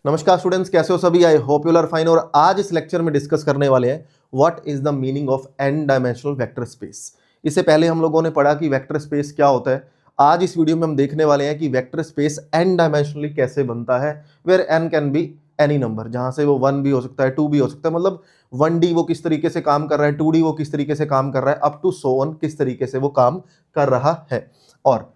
नमस्कार स्टूडेंट्स, कैसे हो सभी। I hope you are fine. और आज इस लेक्चर में डिस्कस करने वाले हैं what is the meaning of n dimensional vector space. इससे पहले हम लोगों ने पढ़ा कि वेक्टर स्पेस क्या होता है। आज इस वीडियो में हम देखने वाले हैं कि वेक्टर स्पेस एन डायमेंशनली कैसे बनता है, where n can be any number, जहां से वो 1 भी हो सकता है, 2 भी हो सकता है। मतलब 1D वो किस तरीके से काम कर रहा है, 2D वो किस तरीके से काम कर रहा है, अप टू सो ऑन किस तरीके से वो काम कर रहा है। और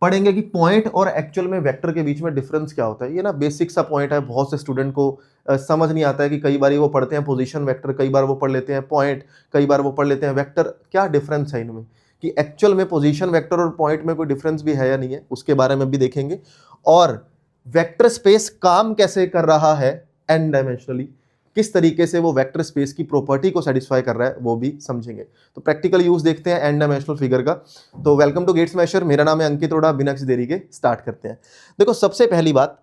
पढ़ेंगे कि पॉइंट और एक्चुअल में वेक्टर के बीच में डिफरेंस क्या होता है। ये ना बेसिक सा पॉइंट है, बहुत से स्टूडेंट को समझ नहीं आता है कि कई बार वो पढ़ते हैं पोजीशन वेक्टर, कई बार वो पढ़ लेते हैं पॉइंट, कई बार वो पढ़ लेते हैं वेक्टर। क्या डिफरेंस है इनमें, कि एक्चुअल में पोजीशन वेक्टर और पॉइंट में कोई डिफरेंस भी है या नहीं है, उसके बारे में भी देखेंगे। और वेक्टर स्पेस काम कैसे कर रहा है एन डायमेंशनली, किस तरीके से वो वेक्टर स्पेस की प्रॉपर्टी को सेटिस्फाई कर रहा है, वो भी समझेंगे। तो प्रैक्टिकल यूज देखते हैं एन डायमेंशनल फिगर का। तो वेलकम टू गेट स्मैशर, मेरा नाम है अंकित रोड़ा। बिना किसी देरी के स्टार्ट करते हैं। देखो, सबसे पहली बात,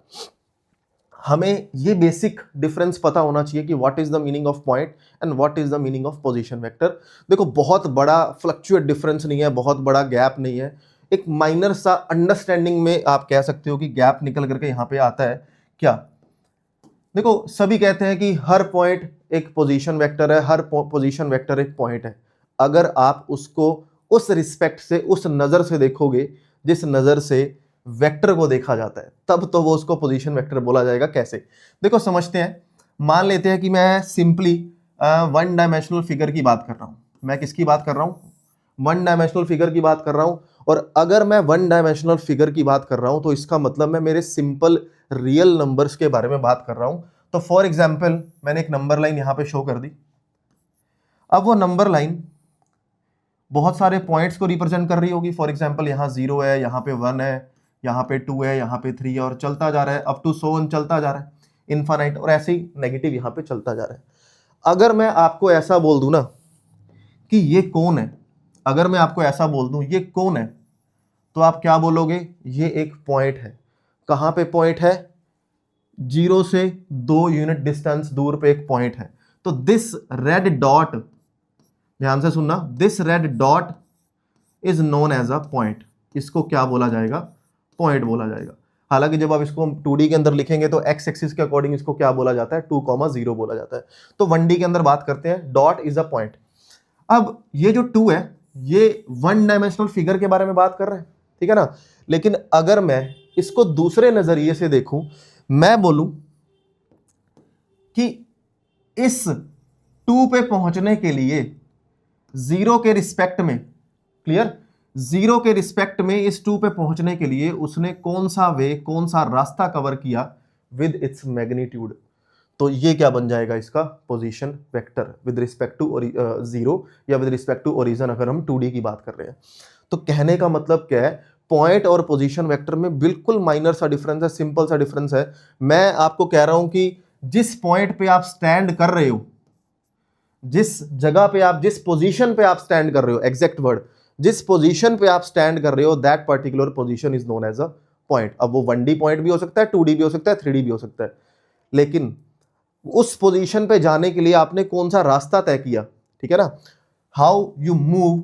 हमें ये बेसिक डिफरेंस पता होना चाहिए कि what is the meaning of point and what is the meaning of position vector. देखो, बहुत बड़ा फ्लक्चुएट डिफरेंस नहीं है, बहुत बड़ा गैप नहीं है। एक माइनर सा अंडरस्टैंडिंग में आप कह सकते हो कि गैप निकल करके यहां पे आता है। क्या? देखो, सभी कहते हैं कि हर पॉइंट एक पोजीशन वेक्टर है, हर पोजीशन वेक्टर एक पॉइंट है। अगर आप उसको उस रिस्पेक्ट से, उस नजर से देखोगे जिस नजर से वेक्टर को देखा जाता है, तब तो वो उसको पोजीशन वेक्टर बोला जाएगा। कैसे? देखो, समझते हैं। मान लेते हैं कि मैं सिंपली 1 डायमेंशनल फिगर की बात कर रहा हूं। मैं किसकी बात कर रहा हूं? 1 डायमेंशनल फिगर की बात कर रहा हूं। और अगर मैं 1 डायमेंशनल फिगर की बात कर रहा हूं तो इसका मतलब मैं मेरे सिंपल रियल नंबर्स के बारे में बात कर रहा हूं। तो फॉर एग्जाम्पल, मैंने एक नंबर लाइन यहां पे शो कर दी। अब वो नंबर लाइन बहुत सारे पॉइंट्स को रिप्रेजेंट कर रही होगी। फॉर एग्जाम्पल, यहाँ 0 है, यहाँ पे 1 है, यहाँ पे 2 है, यहाँ पे 3 है, और चलता जा रहा है, अप टू सो ऑन चलता जा रहा है, इनफाइनाइट। और ऐसे ही नेगेटिव यहाँ पे चलता जा रहा है। अगर मैं आपको ऐसा बोल दूं ना कि ये कौन है, अगर मैं आपको ऐसा बोल दूं ये कौन है, तो आप क्या बोलोगे? ये एक पॉइंट है। कहां पे पॉइंट है? 0 से 2 यूनिट डिस्टेंस दूर पे एक पॉइंट है। तो दिस रेड डॉट, ध्यान से सुनना, this red dot is known as a point. इसको क्या बोला जाएगा? पॉइंट बोला जाएगा। हालांकि जब आप इसको 2D के अंदर लिखेंगे तो एक्स एक्सिस के अकॉर्डिंग इसको क्या बोला जाता है? 2,0 बोला जाता है। तो 1D के अंदर बात करते हैं, डॉट इज अ पॉइंट। अब ये जो 2 है, ये 1 डायमेंशनल फिगर के बारे में बात कर रहे हैं, ठीक है ना। लेकिन अगर मैं इसको दूसरे नजरिए से देखूं, मैं बोलूं कि इस 2 पे पहुंचने के लिए 0 के रिस्पेक्ट में, क्लियर, 0 के रिस्पेक्ट में इस 2 पे पहुंचने के लिए उसने कौन सा वे, कौन सा रास्ता कवर किया विद इट्स मैग्नीट्यूड। तो ये क्या बन जाएगा? इसका position vector with respect to 0 या विद रिस्पेक्ट टू ओरिजिन, अगर हम 2D की बात कर रहे हैं। तो कहने का मतलब क्या है? पॉइंट और पोजीशन वेक्टर में बिल्कुल माइनर सा डिफरेंस है, सिंपल सा डिफरेंस है। मैं आपको कह रहा हूं कि जिस पॉइंट पे आप स्टैंड कर रहे हो, जिस जगह पे आप, जिस पोजीशन पे आप स्टैंड कर रहे हो, एग्जैक्ट वर्ड, जिस पोजीशन पे आप स्टैंड कर रहे हो, that particular position is known as a point. अब वो 1D पॉइंट भी हो सकता है, 2D भी हो सकता है, 3D भी हो सकता है। लेकिन उस पोजीशन पे जाने के लिए आपने कौन सा रास्ता तय किया, ठीक है ना, हाउ यू मूव,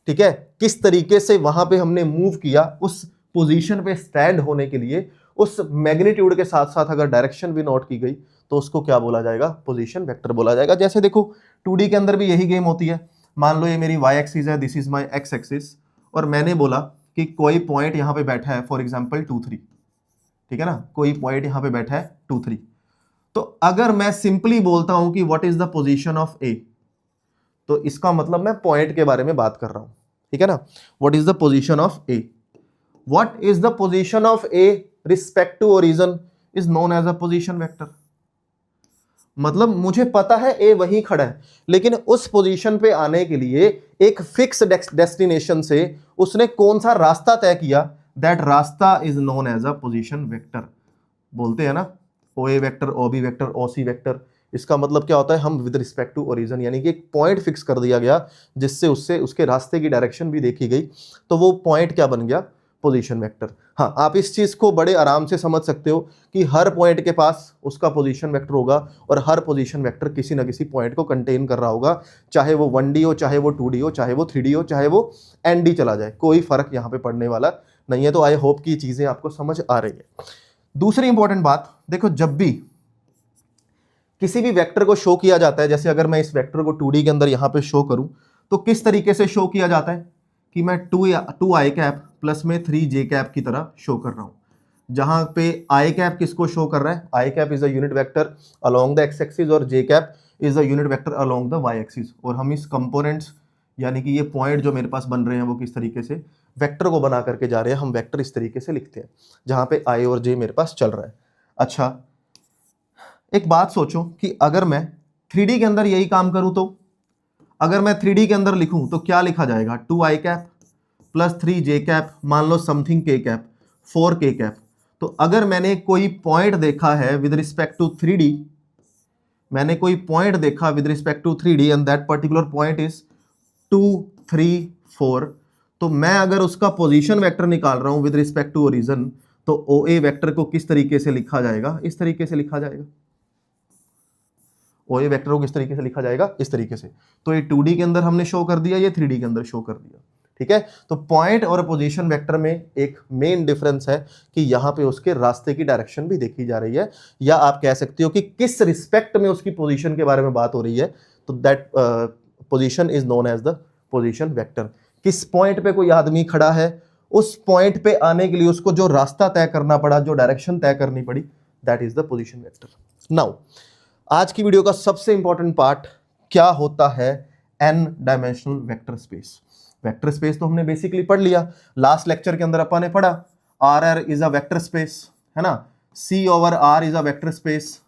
ठीक है, किस तरीके से वहां पे हमने मूव किया उस पोजीशन पे स्टैंड होने के लिए, उस मैग्नीट्यूड के साथ साथ अगर डायरेक्शन भी नोट की गई तो उसको क्या बोला जाएगा? पोजीशन वेक्टर बोला जाएगा। जैसे देखो, 2D के अंदर भी यही गेम होती है। मान लो ये मेरी y एक्सिस है, this is my x axis, और मैंने बोला कि कोई पॉइंट यहां पे बैठा है, फॉर एग्जांपल 2 3, ठीक है ना, कोई पॉइंट यहां पे बैठा है 2 3। तो अगर मैं सिंपली बोलता हूं कि what is the position of A, तो इसका मतलब मैं पॉइंट के बारे में बात कर रहा हूं, ठीक है ना। What is the position of A, what is the position of A respect to origin is known as a position vector. मतलब मुझे पता है ए वहीं खड़ा है, लेकिन उस पोजीशन पे आने के लिए एक फिक्स डेस्टिनेशन से उसने कौन सा रास्ता तय किया, दैट रास्ता is known as a position vector. बोलते हैं ना, O A vector, O B vector, O C vector. इसका मतलब क्या होता है? हम विद रिस्पेक्ट टू ओरिजिन, यानी कि एक पॉइंट फिक्स कर दिया गया जिससे उससे उसके रास्ते की डायरेक्शन भी देखी गई, तो वो पॉइंट क्या बन गया? Position vector. हाँ, आप इस चीज को बड़े आराम से समझ सकते हो कि हर पॉइंट के पास उसका पोजीशन वेक्टर होगा, और हर पोजीशन वेक्टर किसी ना किसी पॉइंट को कंटेन कर रहा होगा, चाहे वो 1D हो, चाहे वो 2D हो, चाहे वो 3D हो, चाहे वो ND चला जाए, कोई फर्क यहाँ पे पड़ने वाला नहीं है। तो आई होप कि चीजें आपको समझ आ रही है। दूसरी इंपॉर्टेंट बात देखो, जब भी किसी भी वेक्टर को शो किया जाता है, जैसे अगर मैं इस वेक्टर को 2D के अंदर यहां पे शो करूं तो किस तरीके से शो किया जाता है कि मैं 2i कैप प्लस में 3j कैप की तरह शो कर रहा हूं, जहां पे i कैप किसको शो कर रहा है, i cap is a unit vector along the x axis और j cap is a unit vector along the y axis. और हम इस कंपोनेंट्स यानी कि ये पॉइंट जो मेरे पास बन रहे हैं वो किस तरीके से वेक्टर को बना करके जा रहे हैं, हम वेक्टर इस तरीके से लिखते हैं जहां पे i और j मेरे पास चल रहा है। अच्छा, एक बात सोचो कि अगर मैं 3D के अंदर यही काम करूं तो अगर मैं 3D के अंदर लिखूं तो क्या लिखा जाएगा, 2i cap plus 3j cap, मान लो something k cap 4k cap. तो अगर मैंने कोई पॉइंट देखा है विद रिस्पेक्ट टू 3D, मैंने कोई पॉइंट देखा with respect to 3D and that particular point is 2 3 4, तो मैं अगर उसका पोजीशन वेक्टर निकाल रहा हूं विद रिस्पेक्ट टू ओरिजिन, तो OA वेक्टर को किस तरीके से लिखा जाएगा, इस तरीके से लिखा जाएगा। OA वेक्टर को किस तरीके से लिखा जाएगा, इस तरीके से। तो ये 2D के अंदर हमने शो कर दिया, ये 3D के अंदर शो कर दिया, ठीक है। तो पॉइंट और पोजीशन वेक्टर में एक मेन डिफरेंस है कि यहां पे उसके रास्ते की डायरेक्शन भी देखी जा रही है, या आप कह सकते हो कि किस रिस्पेक्ट में उसकी पोजीशन के बारे में बात हो रही है। तो that position is known as the position vector. किस पॉइंट पे कोई आदमी खड़ा है, उस पॉइंट पे आने के लिए उसको जो रास्ता तय करना पड़ा, जो डायरेक्शन तय करनी पड़ी, that is the position vector. Now आज की वीडियो का सबसे इंपॉर्टेंट पार्ट, क्या होता है n dimensional vector space. Vector space तो हमने बेसिकली पढ़ लिया, लास्ट लेक्चर के अंदर अपन ने पढ़ा RR is a vector space, है ना, C over R is a vector space.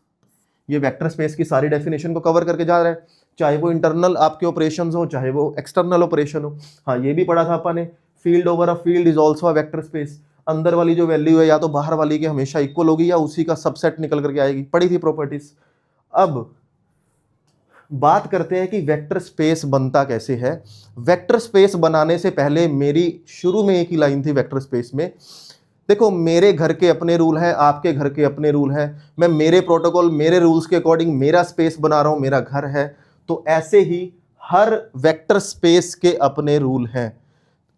ये वेक्टर स्पेस की सारी डेफिनेशन को कवर करके जा रहा है, चाहे वो इंटरनल आपके ऑपरेशंस हो, चाहे वो एक्सटर्नल ऑपरेशन हो। हाँ, ये भी पढ़ा था अपन ने, field over a field is also a vector space. अंदर वाली जो वैल्यू है या तो बाहर वाली के हमेशा इक्वल होगी या उसी का सबसेट निकल करके आएगी, पढ़ी थी प्रॉपर्टीज। अब बात करते हैं कि वेक्टर स्पेस बनता कैसे है। वेक्टर स्पेस बनाने से पहले मेरी शुरू में एक ही लाइन थी वेक्टर स्पेस में, देखो मेरे घर के अपने रूल है, आपके घर के अपने रूल है, मैं मेरे प्रोटोकॉल मेरे रूल्स के अकॉर्डिंग मेरा स्पेस बना रहा हूं, मेरा घर है। तो ऐसे ही हर वेक्टर स्पेस के अपने रूल हैं।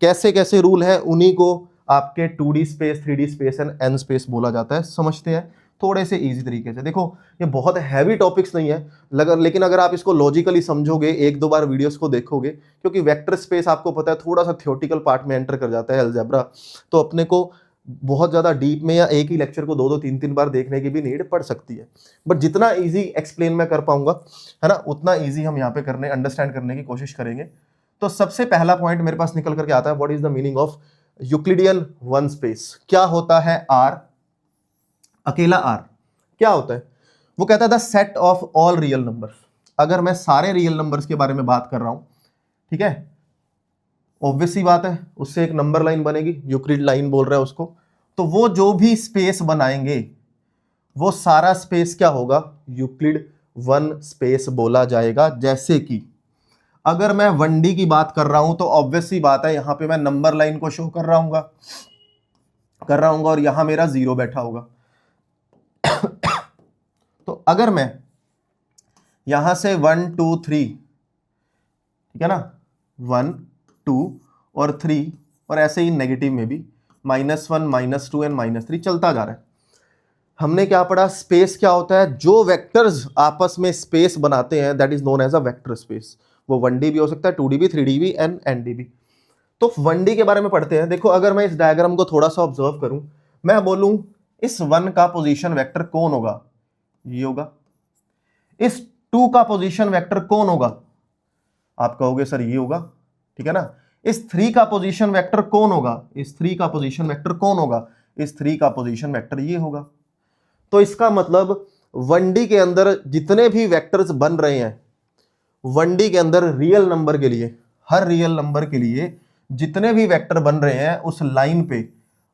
कैसे कैसे रूल है, उन्हीं को आपके 2D space, 3D space and n space बोला जाता है। समझते हैं थोड़े से इजी तरीके से। देखो ये बहुत हैवी टॉपिक्स नहीं है, लेकिन अगर आप इसको लॉजिकली समझोगे, एक दो बार वीडियोस को देखोगे, क्योंकि वेक्टर स्पेस आपको पता है थोड़ा सा थ्योरेटिकल पार्ट में एंटर कर जाता है अलजेब्रा, तो अपने को बहुत ज़्यादा डीप में या एक ही लेक्चर को 2-3 बार देखने की भी नीड पड़ सकती है। बट जितना ईजी एक्सप्लेन मैं कर पाऊंगा, है ना, उतना ईजी हम यहाँ पे करने अंडरस्टैंड करने की कोशिश करेंगे। तो सबसे पहला पॉइंट मेरे पास निकल करके आता है, what is the meaning of Euclidean one space. क्या होता है R, अकेला R क्या होता है? वो कहता है the set of all real numbers. अगर मैं सारे रियल नंबर्स के बारे में बात कर रहा हूं, ठीक है, ऑब्वियस सी बात है, उससे एक नंबर लाइन बनेगी, यूक्लिड लाइन बोल रहा है उसको। तो वो जो भी स्पेस बनाएंगे वो सारा स्पेस क्या होगा, यूक्लिड वन स्पेस बोला जाएगा। जैसे कि अगर मैं 1D की बात कर रहा हूं तो ऑब्वियस सी बात है, यहां पे मैं नंबर लाइन को शो कर रहा हूंगा और यहां मेरा 0 बैठा होगा। तो अगर मैं यहां से 1 2 3, ठीक है ना, 1 2 और 3, और ऐसे ही नेगेटिव में भी -1 -2 एंड -3 चलता जा रहा है। हमने क्या पढ़ा, स्पेस क्या होता है, जो वेक्टर्स आपस में स्पेस बनाते हैं that is known as a vector space. वो 1D भी हो सकता है, 2D भी, 3D भी एंड ND भी। तो 1D के बारे में पढ़ते हैं। देखो अगर मैं इस डायग्राम को थोड़ा सा ऑब्जर्व करूं, मैं बोलूं इस 1 का पोजीशन वेक्टर कौन होगा, ये होगा। इस 2 का पोजीशन वेक्टर कौन होगा, आप कहोगे सर ये होगा, ठीक है ना। इस 3 का पोजीशन वेक्टर कौन होगा, इस 3 का पोजीशन वेक्टर कौन होगा, इस 3 का पोजीशन वेक्टर ये होगा। तो इसका मतलब 1D के अंदर जितने भी वेक्टर्स बन रहे हैं, 1D के अंदर रियल नंबर के लिए, हर रियल नंबर के लिए जितने भी वेक्टर बन रहे हैं, उस लाइन पे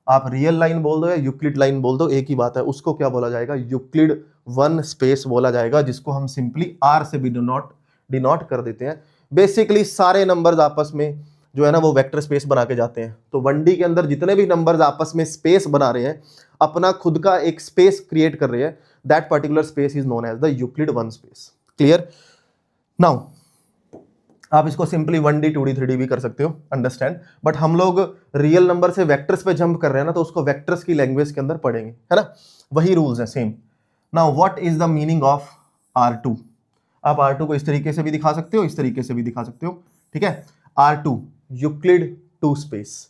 आप रियल लाइन बोल दो या यूक्लिड लाइन बोल दो, एक ही बात है, उसको क्या बोला जाएगा, यूक्लिड वन स्पेस बोला जाएगा, जिसको हम सिंपली R से भी डिनोट कर देते हैं। बेसिकली सारे नंबर्स आपस में जो है ना वो वेक्टर स्पेस बना के जाते हैं। तो 1D के अंदर जितने भी नंबर्स आपस में स्पेस बना रहे हैं, अपना खुद का एक स्पेस क्रिएट कर रहे हैं, that particular space is known as the Euclid one space. Clear? Now आप इसको सिंपली 1D 2D 3D भी कर सकते हो, अंडरस्टैंड, बट हम लोग रियल नंबर से वेक्टर्स पे जंप कर रहे हैं ना, तो उसको वेक्टर्स की लैंग्वेज के अंदर पढ़ेंगे, है ना, वही रूल्स हैं same. Now what is the meaning of R2? आप R2 को इस तरीके से भी दिखा सकते हो, इस तरीके से भी दिखा सकते हो, ठीक है। R2 Euclid 2 space,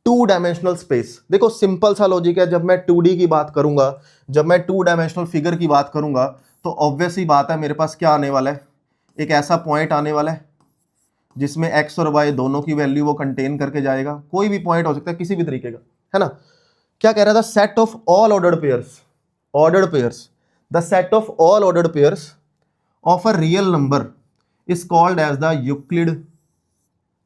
2 dimensional space. देखो सिंपल सा लॉजिक है, जब मैं 2D की बात करूंगा, जब मैं 2 डायमेंशनल फिगर की बात करूंगा, तो ऑब्वियस ही बात है मेरे पास क्या आने वाला है, एक ऐसा पॉइंट आने वाला है जिसमें x और y दोनों की वैल्यू वो कंटेन करके जाएगा, कोई भी पॉइंट हो सकता है किसी भी तरीके का, है ना। क्या कह रहा था, set of all ordered pairs, the set of all ordered pairs of a real number is called as the Euclid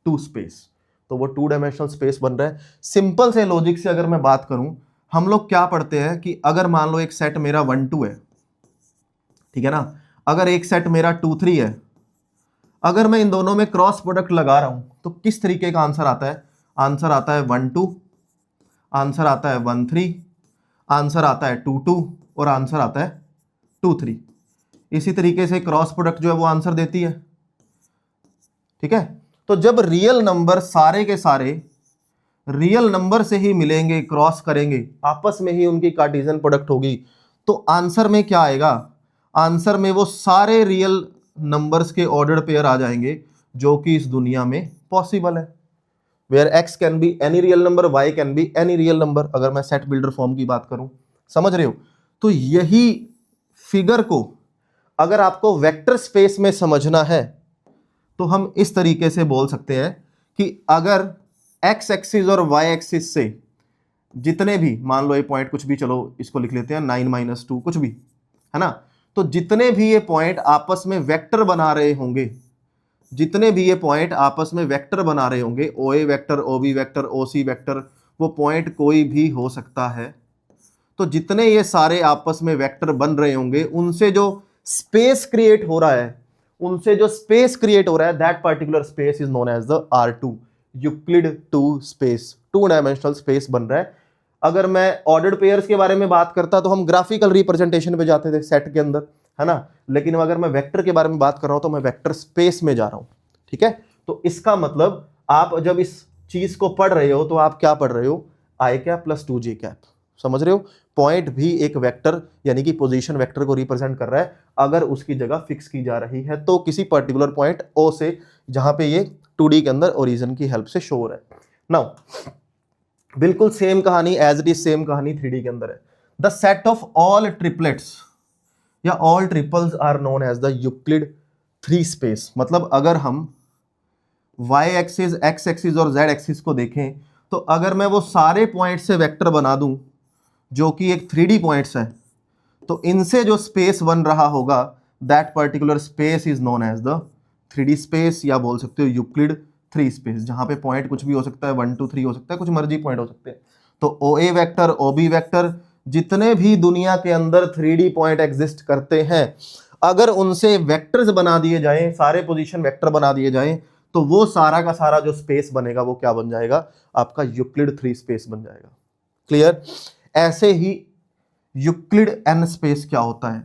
2 space. तो वो 2 डायमेंशनल स्पेस बन रहा है। सिंपल से लॉजिक से अगर मैं बात करूं, हम लोग क्या पढ़ते हैं कि अगर मान लो एक सेट मेरा 1 2 है, ठीक है ना, अगर एक सेट मेरा 2 3 है, अगर मैं इन दोनों में क्रॉस प्रोडक्ट लगा रहा हूं तो किस तरीके का आंसर आता है, आंसर आता है 1 2, आंसर आता है 1 3, आंसर आता है 2 2 और आंसर आता है 2 3। इसी तरीके से क्रॉस प्रोडक्ट जो है वो आंसर देती है, ठीक है। तो जब रियल नंबर सारे के सारे रियल नंबर से ही मिलेंगे, क्रॉस करेंगे, आपस में ही उनकी कार्टेशियन प्रोडक्ट होगी, तो आंसर में क्या आएगा, आंसर में वो सारे रियल नंबर्स के ऑर्डर्ड पेयर आ जाएंगे जो कि इस दुनिया में पॉसिबल है, where x can be any real number, y can be any real number, अगर मैं सेट बिल्डर फॉर्म की बात करूं, समझ रहे हो। तो यही फिगर को अगर आपको वेक्टर स्पेस में समझना है तो हम इस तरीके से बोल सकते हैं कि अगर x एक्सिस और y एक्सिस से जितने भी, मान लो ये पॉइंट कुछ भी, चलो इसको लिख लेते हैं 9 - 2 कुछ भी, है ना, तो जितने भी ये पॉइंट आपस में वेक्टर बना रहे होंगे, जितने भी ये पॉइंट आपस में वेक्टर बना रहे होंगे, OA vector, OB vector, OC vector, वो पॉइंट कोई भी हो सकता है, तो जितने ये सारे आपस में वेक्टर बन रहे होंगे, उनसे जो स्पेस क्रिएट हो रहा है, that particular space is known as the R2, Euclid 2 space, 2 dimensional space बन रहा है। अगर मैं ऑर्डर्ड पेयर्स के बारे में बात करता तो हम ग्राफिकल रिप्रेजेंटेशन पे जाते थे सेट के अंदर, है ना, लेकिन अगर मैं वेक्टर के बारे में बात कर रहा हूं तो मैं वेक्टर स्पेस में जा रहा हूं, ठीक है। तो इसका मतलब आप जब इस चीज को पढ़ रहे हो तो आप क्या पढ़ रहे हो, i cap plus 2j cap, समझ रहे हो। पॉइंट भी एक वेक्टर यानी कि पोजीशन वेक्टर को रिप्रेजेंट कर रहा है, अगर उसकी जगह फिक्स की जा रही है तो किसी पर्टिकुलर पॉइंट O से, जहां पे ये 2D के अंदर ओरिजिन की हेल्प से शो हो रहा है। नाउ बिल्कुल सेम कहानी, एज इट इज सेम कहानी 3D के अंदर है। The set of all triplets या all triples are known as the Euclid 3 space. मतलब अगर हम y एक्सिस, x एक्सिस और z एक्सिस को देखें, तो अगर मैं वो सारे पॉइंट से वेक्टर बना दूं जो कि एक 3D पॉइंट्स है, तो इनसे जो स्पेस बन रहा होगा, that particular space is known as the 3D space, या बोल सकते हो यूक्लिड 3 स्पेस, जहां पे पॉइंट कुछ भी हो सकता है, 1 2 3 हो सकता है, कुछ मर्जी पॉइंट हो सकते हैं। तो OA वेक्टर, OB वेक्टर, जितने भी दुनिया के अंदर 3D पॉइंट एग्जिस्ट करते हैं, अगर उनसे वेक्टर्स बना दिए जाएं, सारे पोजीशन वेक्टर बना दिए जाएं, तो वो सारा का सारा जो स्पेस बनेगा वो क्या बन जाएगा, आपका यूक्लिड 3 स्पेस बन जाएगा। क्लियर। ऐसे ही यूक्लिड n स्पेस क्या होता है,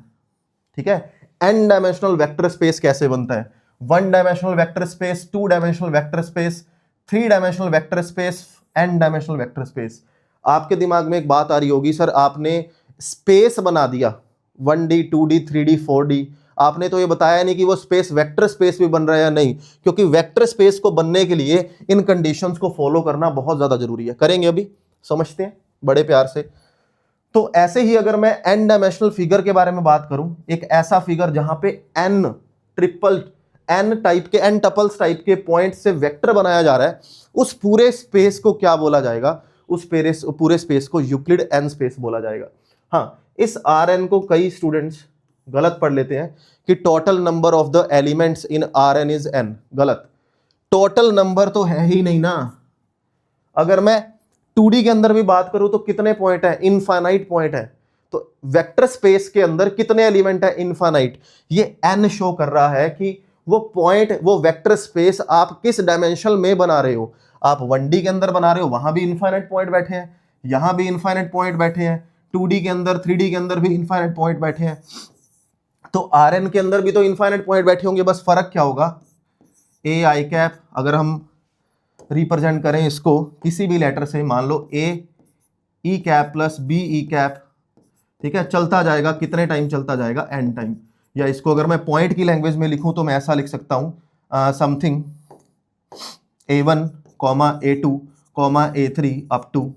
ठीक है। n डायमेंशनल वेक्टर स्पेस कैसे बनता है, 1 dimensional vector space, 2 dimensional vector space, 3 dimensional vector space, n dimensional vector space. आपके दिमाग में एक बात आ रही होगी, सर आपने स्पेस बना दिया 1D 2D 3D 4D, आपने तो ये बताया नहीं कि वो स्पेस वेक्टर स्पेस भी बन रहा है या नहीं, क्योंकि वेक्टर स्पेस को बनने के लिए इन कंडीशंस को फॉलो करना बहुत ज्यादा जरूरी है। करेंगे अभी, समझते हैं बड़े प्यार से। तो ऐसे ही अगर मैं n डायमेंशनल फिगर के बारे में बात करूं, एक ऐसा फिगर जहां पे n ट्रिपल, n टाइप के, n टपल्स टाइप के पॉइंट से वेक्टर बनाया जा रहा है, उस पूरे स्पेस को क्या बोला जाएगा, उस पूरे स्पेस को यूक्लिड n स्पेस बोला जाएगा। हाँ, इस Rn को कई स्टूडेंट्स गलत पढ़ लेते हैं कि total number of the elements in Rn is n। गलत, टोटल नंबर तो है ही नहीं ना। अगर मैं 2D के अंदर भी बात करूं तो कितने पॉइंट है, इनफाइनाइट पॉइंट है। तो वेक्टर स्पेस के अंदर कितने एलिमेंट है, इनफाइनाइट। ये n शो कर रहा है कि वो पॉइंट, वो वेक्टर स्पेस आप किस डायमेंशन में बना रहे हो। आप 1D के अंदर बना रहे हो, वहां भी इनफाइनाइट पॉइंट बैठे हैं, यहां भी इनफाइनाइट पॉइंट बैठे हैं, 2D के अंदर, 3D के अंदर भी इनफाइनाइट पॉइंट बैठे हैं, तो Rn के अंदर भी तो इनफाइनाइट पॉइंट बैठे होंगे। बस फर्क क्या होगा, ए आई कैप, अगर हम रिप्रेजेंट करें इसको किसी भी लेटर से, मान लो A E cap plus B E cap, ठीक है, चलता जाएगा, कितने टाइम चलता जाएगा, एन टाइम। या इसको अगर मैं पॉइंट की लैंग्वेज में लिखूं तो मैं ऐसा लिख सकता हूं something A1, A2, A3 up to.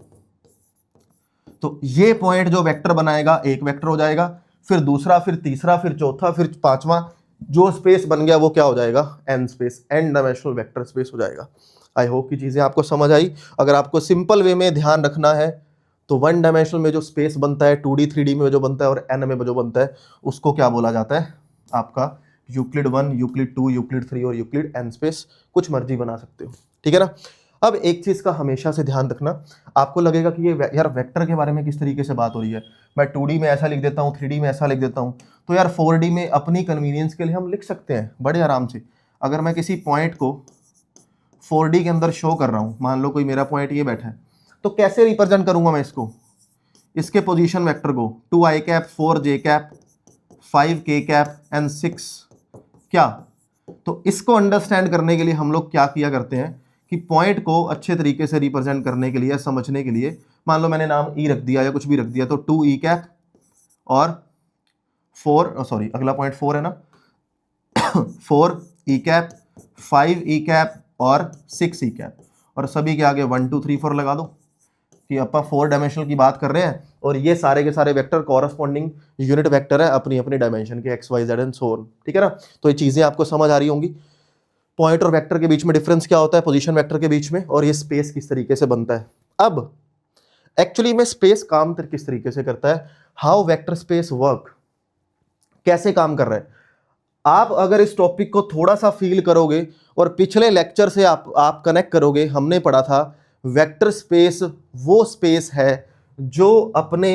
तो ये पॉइंट जो वेक्टर बनाएगा एक वेक्टर हो जाएगा, फिर दूसरा, फिर तीसरा, फिर चौथा, फिर पांचवा, जो स्पेस बन गया वो क्या हो जाएगा, n space, n dimensional vector space हो जाएगा। आई होप कि चीजें आपको समझ आई। अगर आपको सिंपल वे में ध्यान रखना है तो वन डायमेंशनल में जो स्पेस बनता है, 2D 3D में जो बनता है और एन में जो बनता है, उसको क्या बोला जाता है, आपका यूक्लिड 1, यूक्लिड 2, यूक्लिड 3 और यूक्लिड एन स्पेस, कुछ मर्जी बना सकते हो, ठीक है ना। अब एक चीज का हमेशा से ध्यान रखना, आपको लगेगा कि ये यार वेक्टर के बारे में किस तरीके से बात हो रही है, मैं 2D में ऐसा लिख देता हूँ, 3D में ऐसा लिख देता हूँ, तो यार 4D में अपनी कन्वीनियंस के लिए हम लिख सकते हैं बड़े आराम से। अगर मैं किसी पॉइंट को 4D के अंदर शो कर रहा हूँ, मान लो कोई मेरा पॉइंट ये बैठा है, तो कैसे रिप्रेजेंट करूंगा मैं इसको, इसके पोजीशन वेक्टर को 2 आई कैप, 4 जे कैप, 5 के कैप एंड 6 क्या। तो इसको अंडरस्टैंड करने के लिए हम लोग क्या किया करते हैं कि पॉइंट को अच्छे तरीके से रिप्रेजेंट करने के लिए, समझने के लिए, मान लो मैंने नाम ई रख दिया या कुछ भी रख दिया, तो 2 ई कैप और 4, सॉरी अगला पॉइंट 4 है ना 4 ई कैप, 5 ई कैप और 6 ई कैप, और सभी के आगे 1 2 3 4 लगा दो कि अपन 4 डायमेंशनल की बात कर रहे हैं, और ये सारे के सारे वेक्टर कॉरस्पॉन्डिंग यूनिट वेक्टर है अपनी अपनी डायमेंशन के, x y z and so on, ठीक है ना। तो ये चीजें आपको समझ आ रही होंगी। पॉइंट और वेक्टर के बीच में डिफरेंस क्या होता है, पोजीशन वेक्टर के बीच में, और ये स्पेस किस तरीके से बनता है। अब एक्चुअली में स्पेस काम किस तरीके से करता है, हाउ वेक्टर स्पेस वर्क, कैसे काम कर रहा है। आप अगर इस टॉपिक को थोड़ा सा फील करोगे और पिछले लेक्चर से आप कनेक्ट करोगे, हमने पढ़ा था वेक्टर स्पेस वो स्पेस है जो अपने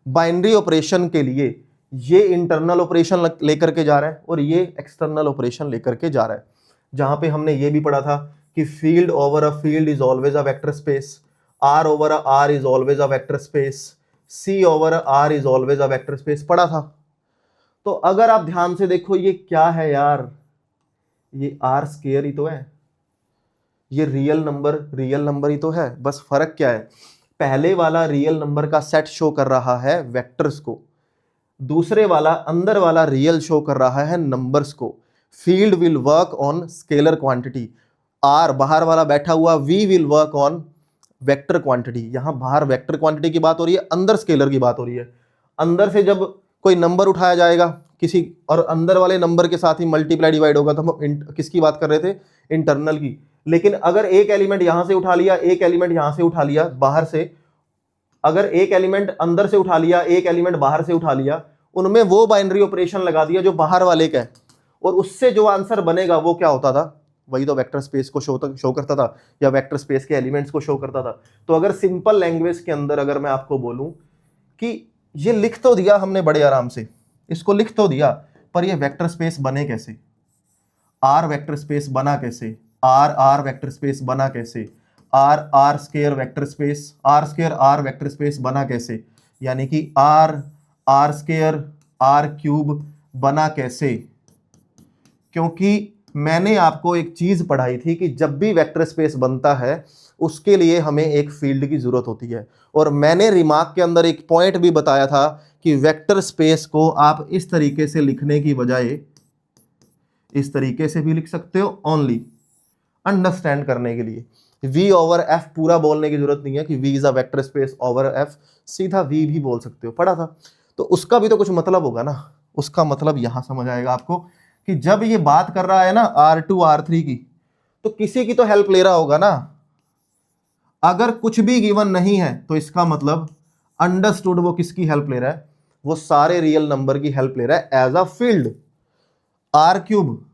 बाइनरी ऑपरेशन के लिए ये इंटरनल ऑपरेशन लेकर के जा रहा है और ये एक्सटर्नल ऑपरेशन लेकर के जा रहा है। जहां पे हमने ये भी पढ़ा था कि field over a field is always a vector space, R over a R is always a vector space, C over a R is always a vector space, पढ़ा था। तो अगर आप ध्यान से देखो ये क्या है यार, ये आर स्क्वायर ही तो है, ये रियल नंबर ही तो है, बस फर्क क्या है, पहले वाला रियल नंबर का सेट शो कर रहा है वेक्टर्स को, दूसरे वाला अंदर वाला रियल शो कर रहा है नंबर्स को। Field will work on scalar quantity, R बाहर वाला बैठा हुआ, we will work on vector quantity. यहां बाहर वेक्टर क्वांटिटी की बात हो रही है, अंदर स्केलर की बात हो रही है। अंदर से जब कोई नंबर उठाया जाएगा किसी, और अंदर वाले नंबर के साथ ही मल्टीप्लाई डिवाइड होगा, तो हम किसकी बात कर रहे थे, इंटरनल की। लेकिन अगर एक एलिमेंट यहां से उठा लिया, एक एलिमेंट यहां से उठा लिया बाहर से, अगर एक एलिमेंट अंदर से उठा लिया, एक एलिमेंट बाहर से उठा लिया, उनमें वो बाइनरी ऑपरेशन लगा दिया जो बाहर वाले का है, और उससे जो आंसर बनेगा वो क्या होता था, वही तो वेक्टर स्पेस को शो करता था, या वेक्टर स्पेस के एलिमेंट्स को शो करता था। तो अगर सिंपल लैंग्वेज के अंदर अगर मैं आपको बोलूं कि ये लिख तो दिया हमने बड़े आराम से, इसको लिख तो दिया, पर ये वेक्टर स्पेस बने कैसे, आर वेक्टर स्पेस बना कैसे, आर वेक्टर स्पेस बना कैसे, R square vector space, R square R vector space बना कैसे, यानी कि आर स्क्वायर आर क्यूब बना कैसे। क्योंकि मैंने आपको एक चीज पढ़ाई थी कि जब भी वेक्टर स्पेस बनता है उसके लिए हमें एक फील्ड की जरूरत होती है, और मैंने रिमार्क के अंदर एक पॉइंट भी बताया था कि वेक्टर स्पेस को आप इस तरीके से लिखने की बजाय इस तरीके से भी लिख सकते हो, ओनली अंडरस्टैंड करने के लिए। v ओवर f पूरा बोलने की जरूरत नहीं है कि v is a vector space over f, सीधा v भी बोल सकते हो, पढ़ा था। तो उसका भी तो कुछ मतलब होगा ना, उसका मतलब यहां समझ आएगा आपको कि जब ये बात कर रहा है ना R2 R3 की, तो किसी की तो हेल्प ले रहा होगा ना। अगर कुछ भी गिवन नहीं है तो इसका मतलब अंडरस्टूड वो किसकी हेल्प ले रहा है, वो सारे रियल नंबर की हेल्प ले रहा है as a field. R cube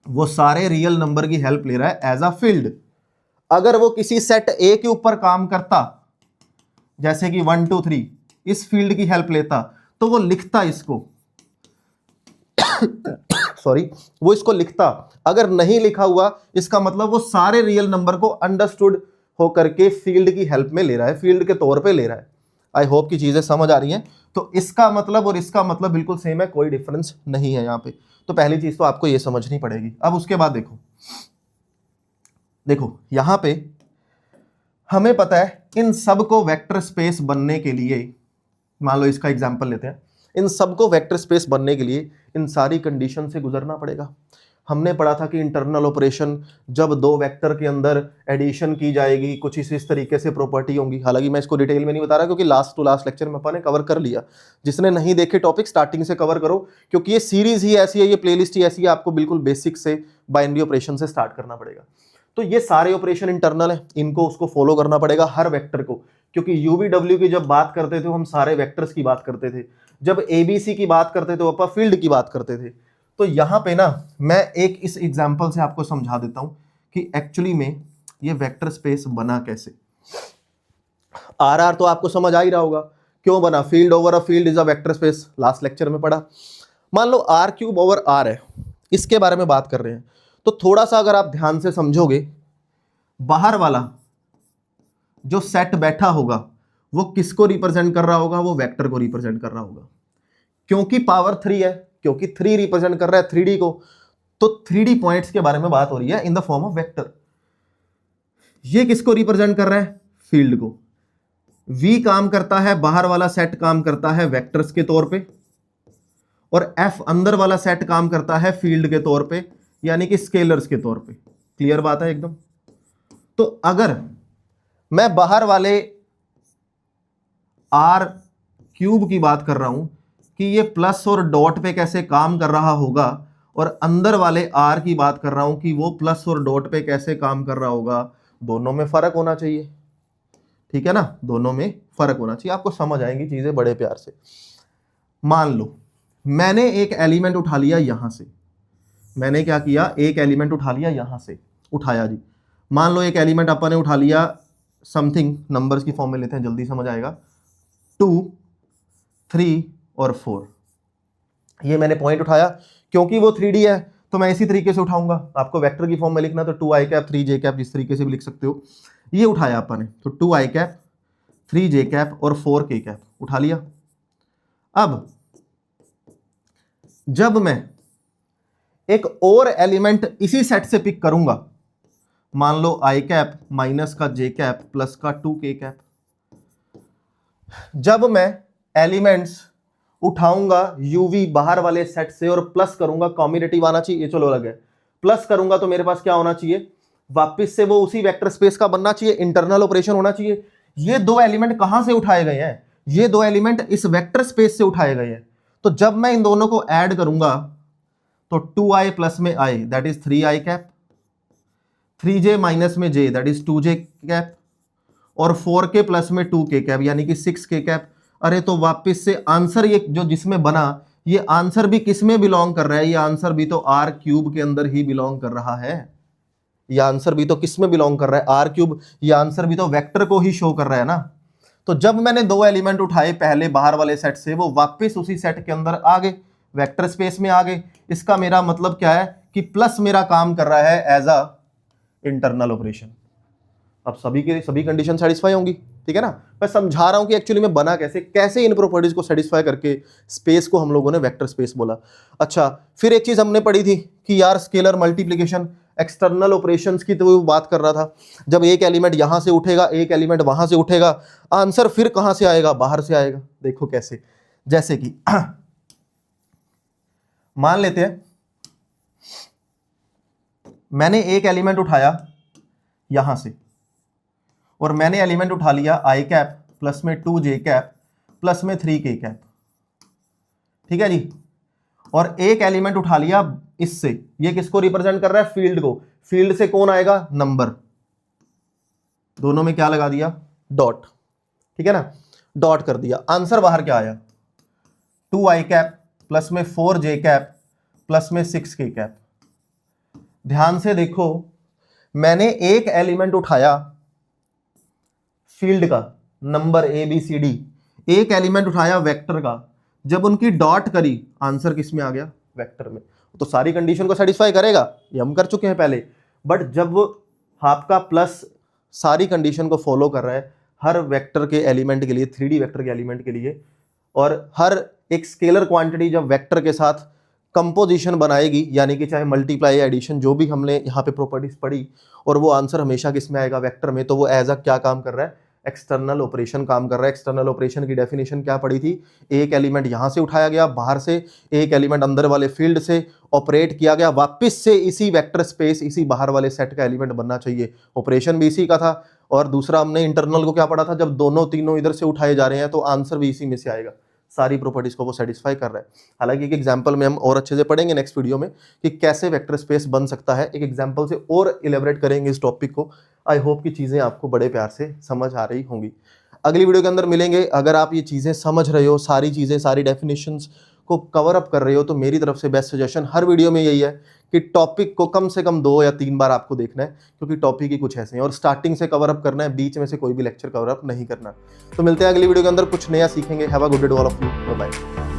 वो सारे रियल नंबर की हेल्प ले रहा है एज अ फील्ड। अगर वो किसी सेट ए के ऊपर काम करता, जैसे कि 1 2 3, इस फील्ड की हेल्प लेता, तो वो लिखता इसको सॉरी, वो इसको लिखता। अगर नहीं लिखा हुआ, इसका मतलब वो सारे रियल नंबर को अंडरस्टूड होकर के फील्ड की हेल्प में ले रहा है, फील्ड के तौर पे ले रहा है। आई होप की चीजें समझ आ रही हैं। तो इसका मतलब और इसका मतलब बिल्कुल सेम है, कोई डिफरेंस नहीं है यहाँ पे। तो पहली चीज तो आपको ये समझनी पड़ेगी। अब उसके बाद देखो यहां पे हमें पता है इन सब को वेक्टर स्पेस बनने के लिए, मान लो इसका एग्जांपल लेते हैं, इन सब को वेक्टर स्पेस बनने के लिए इन सारी कंडीशन से गुजरना पड़ेगा। हमने पढ़ा था कि इंटरनल ऑपरेशन जब दो वेक्टर के अंदर एडिशन की जाएगी कुछ इस तरीके से प्रॉपर्टी होंगी। हालांकि मैं इसको डिटेल में नहीं बता रहा क्योंकि लास्ट टू लास्ट लेक्चर में अपन ने कवर कर लिया। जिसने नहीं देखे टॉपिक स्टार्टिंग से कवर करो, क्योंकि ये सीरीज ही ऐसी है, ये प्लेलिस्ट ही ऐसी है, आपको बिल्कुल बेसिक से बाइनरी ऑपरेशन से स्टार्ट करना पड़ेगा। तो ये सारे ऑपरेशन इंटरनल है, इनको उसको फॉलो करना पड़ेगा हर वेक्टर को, क्योंकि यूवीडब्ल्यू की जब बात करते थे हम सारे वेक्टर्स की बात करते थे, जब एबीसी की बात करते थे अपन फील्ड की बात करते थे। तो यहां पे ना मैं एक इस एग्जांपल से आपको समझा देता हूं कि एक्चुअली में ये वेक्टर स्पेस बना कैसे। आर तो आपको समझ आ ही रहा होगा क्यों बना, field over a field is a vector space, last lecture में पढ़ा। मान लो आर क्यूब ओवर आर है, इसके बारे में बात कर रहे हैं। तो थोड़ा सा अगर आप ध्यान से समझोगे, बाहर वाला जो सेट बैठा होगा वो किसको रिप्रेजेंट कर रहा होगा, वो वेक्टर को रिप्रेजेंट कर रहा होगा। क्योंकि पावर 3 है, क्योंकि 3 रिप्रेजेंट कर रहा है 3D को, तो 3D पॉइंट्स के बारे में बात हो रही है in the form of vector. ये किसको रिप्रेजेंट कर रहा है, फील्ड को। V काम करता है, बाहर वाला सेट काम करता है वेक्टर्स के तौर पे, और F अंदर वाला सेट काम करता है फील्ड के तौर पे, यानी कि स्केलर्स के तौर पे। क्लियर बात है एकदम। तो अगर मैं बाहर वाले R क्यूब की बात कर रहा हूं कि ये प्लस और डॉट पे कैसे काम कर रहा होगा, और अंदर वाले R की बात कर रहा हूं कि वो प्लस और डॉट पे कैसे काम कर रहा होगा, दोनों में फर्क होना चाहिए। ठीक है ना, दोनों में फर्क होना चाहिए, आपको समझ आएंगी चीजें बड़े प्यार से। मान लो मैंने एक एलिमेंट उठा लिया यहां से, मैंने क्या किया, एक एलिमेंट उठा लिया यहां से, उठाया जी। मान लो एक एलिमेंट अपन ने उठा लिया समथिंग, नंबर्स की फॉर्म में लेते हैं जल्दी समझ आएगा, 2, 3 और 4। ये मैंने पॉइंट उठाया, क्योंकि वो 3D है तो मैं इसी तरीके से उठाऊंगा। आपको वेक्टर की फॉर्म में लिखना तो 2i कैप 3j कैप जिस तरीके से भी लिख सकते हो। ये उठाया अपन ने, तो 2i कैप 3j कैप और 4k कैप उठा लिया। अब जब मैं एक और एलिमेंट इसी सेट से पिक करूंगा, मान लो i कैप माइनस का j कैप प्लस का 2k कैप, जब मैं एलिमेंट्स उठाऊंगा यूवी बाहर वाले सेट से और प्लस करूंगा, कॉम्बिनेटिव आना चाहिए, चलो अलग है, प्लस करूंगा तो मेरे पास क्या होना चाहिए, वापस से वो उसी वेक्टर स्पेस का बनना चाहिए, इंटरनल ऑपरेशन होना चाहिए। ये दो एलिमेंट कहां से उठाए गए हैं, ये दो एलिमेंट इस वेक्टर स्पेस से उठाए गए हैं। तो जब मैं इन दोनों को ऐड करूंगा तो 2i प्लस में i that is 3i cap, 3j minus में j that is 2j cap, और 4k प्लस में 2k कैप यानी कि 6k कैप। अरे तो वापस से आंसर ये जो जिसमें बना, ये आंसर भी किस में बिलोंग कर रहा है, ये आंसर भी तो आर क्यूब के अंदर ही बिलोंग कर रहा है। ये आंसर भी तो किस में बिलोंग कर रहा है, आर क्यूब। ये आंसर भी तो वेक्टर को ही शो कर रहा है ना। तो जब मैंने दो एलिमेंट उठाए पहले बाहर वाले सेट से, वो वापस उसी सेट के अंदर आ गए, वेक्टर स्पेस में आ गए। इसका मेरा मतलब क्या है कि प्लस मेरा काम कर रहा है एज अ इंटरनल ऑपरेशन। अब सभी कंडीशन सेटिस्फाई होंगी, ठीक है ना। मैं समझा रहा हूं कि एक्चुअली में बना कैसे, कैसे इन प्रॉपर्टीज को सेटिस्फाई करके स्पेस को हम लोगों ने वेक्टर स्पेस बोला। अच्छा, फिर एक चीज हमने पढ़ी थी कि यार स्केलर मल्टीप्लिकेशन एक्सटर्नल ऑपरेशंस की तो वो बात कर रहा था। जब एक एलिमेंट यहां से उठेगा, एक एलिमेंट वहां से उठेगा, आंसर फिर कहां से आएगा, बाहर से आएगा। देखो कैसे, जैसे कि मान लेते हैं मैंने एक एलिमेंट उठाया यहां से, और मैंने एलिमेंट उठा लिया i कैप प्लस में 2j कैप प्लस में 3k कैप, ठीक है जी। और एक एलिमेंट उठा लिया इससे, ये किसको रिप्रेजेंट कर रहा है, फील्ड को। फील्ड से कौन आएगा, नंबर। दोनों में क्या लगा दिया, डॉट, ठीक है ना, डॉट कर दिया। आंसर बाहर क्या आया, 2i कैप प्लस में 4j कैप प्लस में 6k कैप। ध्यान से देखो, मैंने एक एलिमेंट उठाया फील्ड का, नंबर ABCD, एक एलिमेंट उठाया वेक्टर का। जब उनकी डॉट करी, आंसर किस में आ गया, वेक्टर में। तो सारी कंडीशन को सेटिस्फाई करेगा, ये हम कर चुके हैं पहले। बट जब आपका प्लस सारी कंडीशन को फॉलो कर रहा है, हर वेक्टर के एलिमेंट के लिए, 3D वेक्टर के एलिमेंट के लिए, और हर एक स्केलर क्वांटिटी जब वेक्टर के साथ कंपोजिशन बनाएगी, यानी कि चाहे मल्टीप्लाई एडिशन, जो भी हमने यहाँ पे प्रॉपर्टीज पढ़ी, और वो आंसर हमेशा किस में आएगा, वेक्टर में, तो वो एज अ क्या काम कर रहा है, एक्सटर्नल ऑपरेशन काम कर रहा है। एक्सटर्नल ऑपरेशन की डेफिनेशन क्या पड़ी थी, एक एलिमेंट यहाँ से उठाया गया बाहर से, एक एलिमेंट अंदर वाले फील्ड से ऑपरेट किया गया, वापस से इसी वेक्टर स्पेस, इसी बाहर वाले सेट का एलिमेंट बनना चाहिए, ऑपरेशन भी इसी का था। और दूसरा हमने इंटरनल को क्या पढ़ा था, जब दोनों तीनों इधर से उठाए जा रहे हैं तो आंसर भी इसी में से आएगा। सारी प्रॉपर्टीज को वो सेटिस्फाई कर रहा है। हालांकि एक एग्जांपल में हम और अच्छे से पढ़ेंगे नेक्स्ट वीडियो में कि कैसे वेक्टर स्पेस बन सकता है, एक एग्जांपल से और इलेबरेट करेंगे इस टॉपिक को। आई होप कि चीज़ें आपको बड़े प्यार से समझ आ रही होंगी। अगली वीडियो के अंदर मिलेंगे। अगर आप ये चीज़ें समझ रहे हो, सारी चीज़ें, सारी डेफिनेशंस को कवर अप कर रहे हो, तो मेरी तरफ से बेस्ट सजेशन हर वीडियो में यही है कि टॉपिक को कम से कम 2 या 3 बार आपको देखना है, क्योंकि टॉपिक ही कुछ ऐसे हैं, और स्टार्टिंग से कवर अप करना है, बीच में से कोई भी लेक्चर कवर अप नहीं करना। तो मिलते हैं अगली वीडियो के अंदर, कुछ नया सीखेंगे। Have a good day to all of you, bye bye.